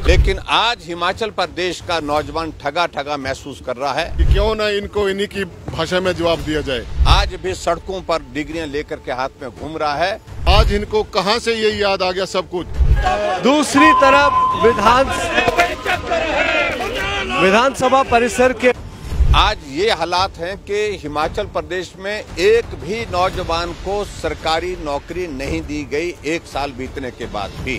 लेकिन आज हिमाचल प्रदेश का नौजवान ठगा महसूस कर रहा है कि क्यों ना इनको इन्हीं की भाषा में जवाब दिया जाए। आज भी सड़कों पर डिग्रियां लेकर के हाथ में घूम रहा है। आज इनको कहां से ये याद आ गया सब कुछ। दूसरी तरफ विधानसभा परिसर के आज ये हालात हैं कि हिमाचल प्रदेश में एक भी नौजवान को सरकारी नौकरी नहीं दी गई 1 साल बीतने के बाद भी।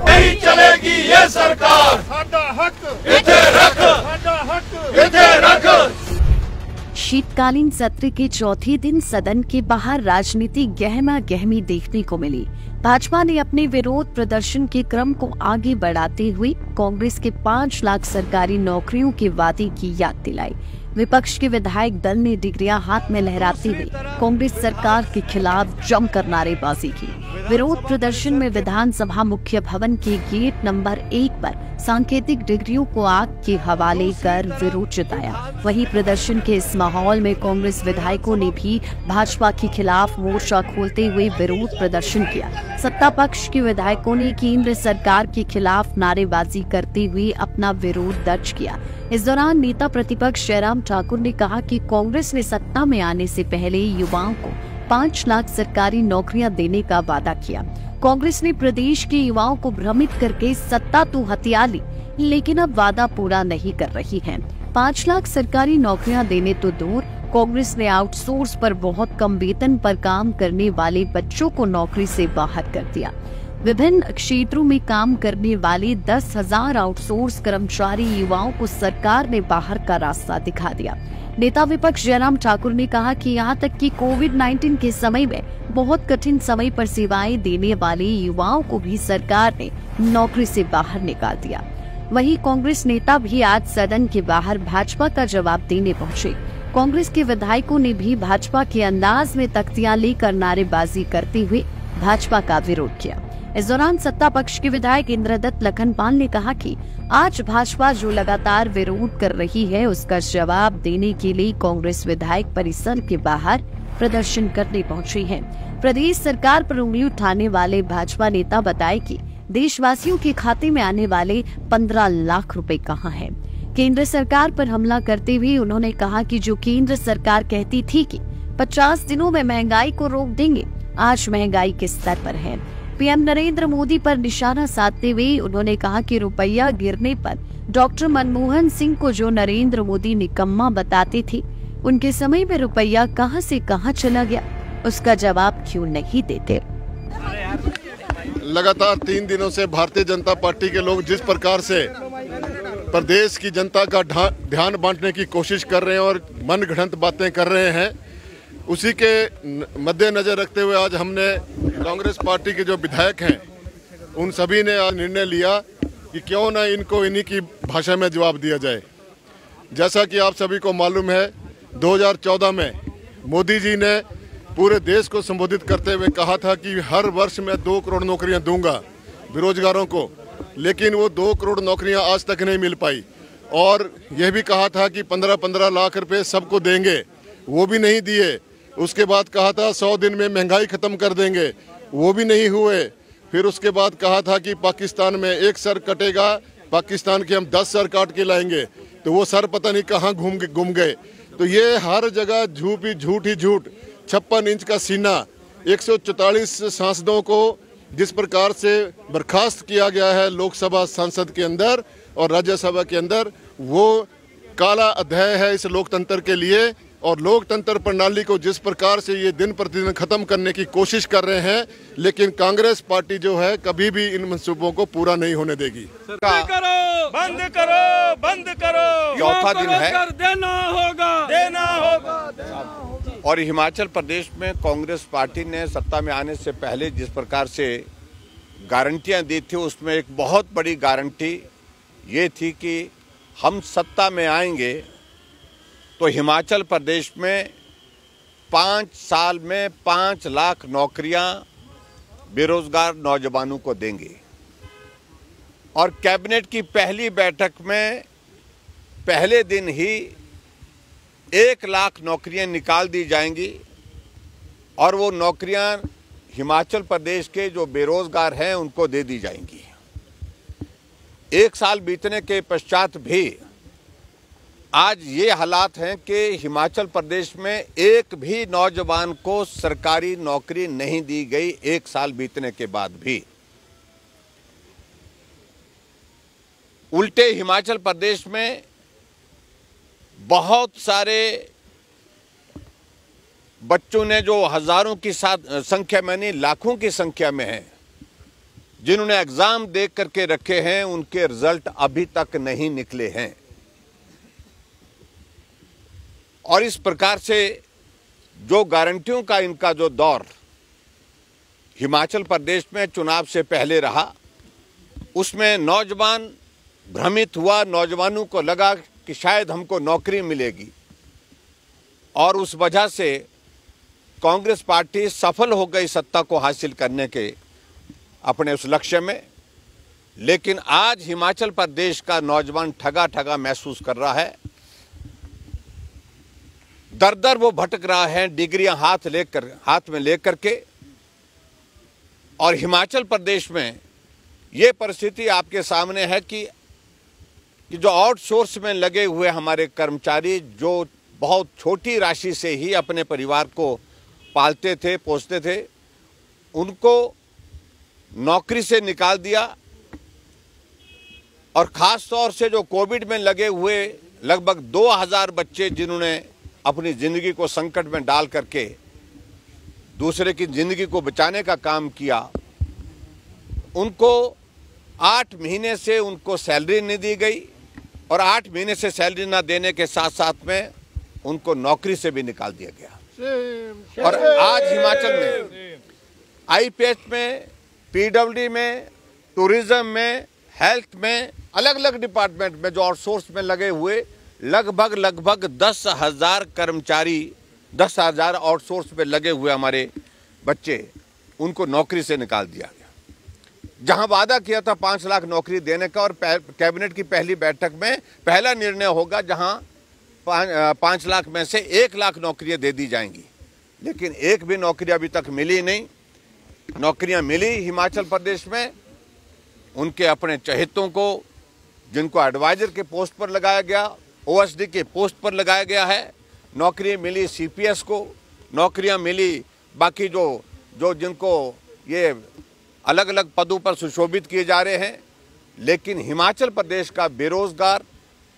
नहीं चलेगी ये सरकार। शीतकालीन सत्र के चौथे दिन सदन के बाहर राजनीति गहमा गहमी देखने को मिली। भाजपा ने अपने विरोध प्रदर्शन के क्रम को आगे बढ़ाते हुए कांग्रेस के 5 लाख सरकारी नौकरियों के वादे की याद दिलाई। विपक्ष के विधायक दल ने डिग्रियां हाथ में लहराते हुए कांग्रेस सरकार के खिलाफ जमकर नारेबाजी की। विरोध प्रदर्शन में विधानसभा मुख्य भवन के गेट नंबर 1 पर सांकेतिक डिग्रियों को आग के हवाले कर विरोध जताया। वहीं प्रदर्शन के इस माहौल में कांग्रेस विधायकों ने भी भाजपा के खिलाफ मोर्चा खोलते हुए विरोध प्रदर्शन किया। सत्ता पक्ष के विधायकों ने केंद्र सरकार के खिलाफ नारेबाजी करते हुए अपना विरोध दर्ज किया। इस दौरान नेता प्रतिपक्ष जयराम ठाकुर ने कहा कि कांग्रेस ने सत्ता में आने से पहले युवाओं को 5 लाख सरकारी नौकरियां देने का वादा किया। कांग्रेस ने प्रदेश के युवाओं को भ्रमित करके सत्ता तो हथिया ली, लेकिन अब वादा पूरा नहीं कर रही है। 5 लाख सरकारी नौकरियां देने तो दूर, कांग्रेस ने आउटसोर्स पर बहुत कम वेतन पर काम करने वाले बच्चों को नौकरी से बाहर कर दिया। विभिन्न क्षेत्रों में काम करने वाले 10,000 आउटसोर्स कर्मचारी युवाओं को सरकार ने बाहर का रास्ता दिखा दिया। नेता विपक्ष जयराम ठाकुर ने कहा कि यहाँ तक कि कोविड-19 के समय में बहुत कठिन समय पर सेवाएं देने वाले युवाओं को भी सरकार ने नौकरी से बाहर निकाल दिया। वहीं कांग्रेस नेता भी आज सदन के बाहर भाजपा का जवाब देने पहुंचे। कांग्रेस के विधायकों ने भी भाजपा के अंदाज में तख्तियां लेकर नारेबाजी करते हुए भाजपा का विरोध किया। इस दौरान सत्ता पक्ष के विधायक इंद्रदत्त लखनपाल ने कहा कि आज भाजपा जो लगातार विरोध कर रही है, उसका जवाब देने के लिए कांग्रेस विधायक परिसर के बाहर प्रदर्शन करने पहुंचे हैं। प्रदेश सरकार पर उंगली उठाने वाले भाजपा नेता बताए कि देशवासियों के खाते में आने वाले 15 लाख रुपए कहां हैं। केंद्र सरकार पर हमला करते हुए उन्होंने कहा कि जो केंद्र सरकार कहती थी कि 50 दिनों में महंगाई को रोक देंगे, आज महंगाई किस स्तर पर है। पीएम नरेंद्र मोदी पर निशाना साधते हुए उन्होंने कहा कि रुपया गिरने पर डॉक्टर मनमोहन सिंह को जो नरेंद्र मोदी निकम्मा बताते थे, उनके समय में रुपया कहां से कहां चला गया, उसका जवाब क्यों नहीं देते। लगातार 3 दिनों से भारतीय जनता पार्टी के लोग जिस प्रकार से प्रदेश की जनता का ध्यान बांटने की कोशिश कर रहे हैं और मनगढ़ंत बातें कर रहे हैं, उसी के मद्देनजर रखते हुए आज हमने कांग्रेस पार्टी के जो विधायक हैं उन सभी ने आज निर्णय लिया कि क्यों ना इनको इन्हीं की भाषा में जवाब दिया जाए। जैसा कि आप सभी को मालूम है, 2014 में मोदी जी ने पूरे देश को संबोधित करते हुए कहा था कि हर वर्ष मैं 2 करोड़ नौकरियां दूंगा बेरोजगारों को, लेकिन वो 2 करोड़ नौकरियां आज तक नहीं मिल पाई। और यह भी कहा था कि 15-15 लाख रुपए सबको देंगे, वो भी नहीं दिए। उसके बाद कहा था 100 दिन में महंगाई खत्म कर देंगे, वो भी नहीं हुए। फिर उसके बाद कहा था कि पाकिस्तान में 1 सर कटेगा, पाकिस्तान के हम 10 सर काट के लाएंगे, तो वो सर पता नहीं कहाँ गुम गए। तो ये हर जगह झूठ ही झूठ। 56 इंच का सीना, 144 सांसदों को जिस प्रकार से बर्खास्त किया गया है लोकसभा सांसद के अंदर और राज्यसभा के अंदर, वो काला अध्याय है इस लोकतंत्र के लिए। और लोकतंत्र प्रणाली को जिस प्रकार से ये दिन प्रतिदिन खत्म करने की कोशिश कर रहे हैं, लेकिन कांग्रेस पार्टी जो है कभी भी इन मंसूबों को पूरा नहीं होने देगी। बंद करो। चौथा दिन है, देना होगा। और हिमाचल प्रदेश में कांग्रेस पार्टी ने सत्ता में आने से पहले जिस प्रकार से गारंटियां दी थी, उसमें एक बहुत बड़ी गारंटी ये थी कि हम सत्ता में आएंगे तो हिमाचल प्रदेश में 5 साल में 5 लाख नौकरियां बेरोजगार नौजवानों को देंगे। और कैबिनेट की पहली बैठक में पहले दिन ही 1 लाख नौकरियां निकाल दी जाएंगी और वो नौकरियां हिमाचल प्रदेश के जो बेरोजगार हैं उनको दे दी जाएंगी। 1 साल बीतने के पश्चात भी आज ये हालात हैं कि हिमाचल प्रदेश में एक भी नौजवान को सरकारी नौकरी नहीं दी गई 1 साल बीतने के बाद भी। उल्टे हिमाचल प्रदेश में बहुत सारे बच्चों ने, जो हजारों की संख्या में नहीं लाखों की संख्या में हैं, जिन्होंने एग्जाम दे करके रखे हैं, उनके रिजल्ट अभी तक नहीं निकले हैं। और इस प्रकार से जो गारंटियों का इनका जो दौर हिमाचल प्रदेश में चुनाव से पहले रहा, उसमें नौजवान भ्रमित हुआ, नौजवानों को लगा कि शायद हमको नौकरी मिलेगी और उस वजह से कांग्रेस पार्टी सफल हो गई सत्ता को हासिल करने के अपने उस लक्ष्य में। लेकिन आज हिमाचल प्रदेश का नौजवान ठगा ठगा महसूस कर रहा है, दर दर वो भटक रहा है डिग्रियां हाथ में लेकर के। और हिमाचल प्रदेश में ये परिस्थिति आपके सामने है कि जो आउटसोर्स में लगे हुए हमारे कर्मचारी, जो बहुत छोटी राशि से ही अपने परिवार को पालते थे, पोसते थे, उनको नौकरी से निकाल दिया। और ख़ास तौर से जो कोविड में लगे हुए लगभग 2000 बच्चे, जिन्होंने अपनी ज़िंदगी को संकट में डाल करके दूसरे की ज़िंदगी को बचाने का काम किया, उनको 8 महीने से उनको सैलरी नहीं दी गई और 8 महीने से सैलरी ना देने के साथ साथ में उनको नौकरी से भी निकाल दिया गया। और आज हिमाचल में आईपीएच में, पीडब्ल्यूडी में, टूरिज्म में, हेल्थ में, अलग अलग डिपार्टमेंट में जो आउटसोर्स में लगे हुए लगभग 10,000 कर्मचारी, 10,000 आउटसोर्स में लगे हुए हमारे बच्चे, उनको नौकरी से निकाल दिया गया। जहां वादा किया था 5 लाख नौकरी देने का, और कैबिनेट की पहली बैठक में पहला निर्णय होगा जहां 5 लाख में से 1 लाख नौकरियां दे दी जाएंगी, लेकिन एक भी नौकरी अभी तक मिली नहीं। नौकरियां मिली हिमाचल प्रदेश में उनके अपने चहेतों को, जिनको एडवाइजर के पोस्ट पर लगाया गया, ओएसडी के पोस्ट पर लगाया गया है। नौकरी मिली सीपीएस को, नौकरियां मिली बाकी जो जिनको ये अलग अलग पदों पर सुशोभित किए जा रहे हैं। लेकिन हिमाचल प्रदेश का बेरोजगार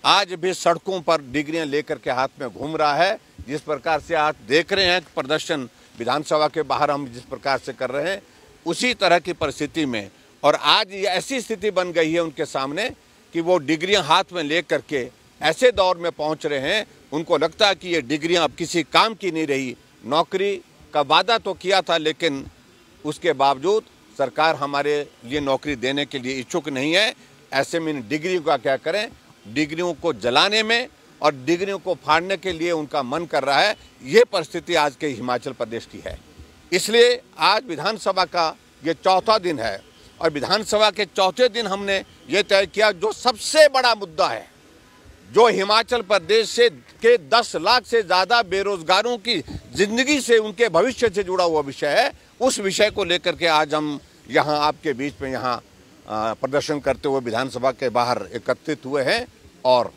आज भी सड़कों पर डिग्रियां लेकर के हाथ में घूम रहा है। जिस प्रकार से आप देख रहे हैं प्रदर्शन विधानसभा के बाहर हम जिस प्रकार से कर रहे हैं, उसी तरह की परिस्थिति में, और आज ये ऐसी स्थिति बन गई है उनके सामने कि वो डिग्रियां हाथ में लेकर के ऐसे दौर में पहुंच रहे हैं, उनको लगता है कि ये डिग्रियां अब किसी काम की नहीं रही। नौकरी का वादा तो किया था, लेकिन उसके बावजूद सरकार हमारे लिए नौकरी देने के लिए इच्छुक नहीं है। ऐसे में डिग्री का क्या करें, डिग्रियों को जलाने में और डिग्रियों को फाड़ने के लिए उनका मन कर रहा है। ये परिस्थिति आज के हिमाचल प्रदेश की है। इसलिए आज विधानसभा का ये चौथा दिन है, और विधानसभा के चौथे दिन हमने ये तय किया, जो सबसे बड़ा मुद्दा है, जो हिमाचल प्रदेश से के 10 लाख से ज़्यादा बेरोजगारों की जिंदगी से, उनके भविष्य से जुड़ा हुआ विषय है, उस विषय को लेकर के आज हम यहाँ आपके बीच में यहाँ प्रदर्शन करते हुए विधानसभा के बाहर एकत्रित हुए हैं। और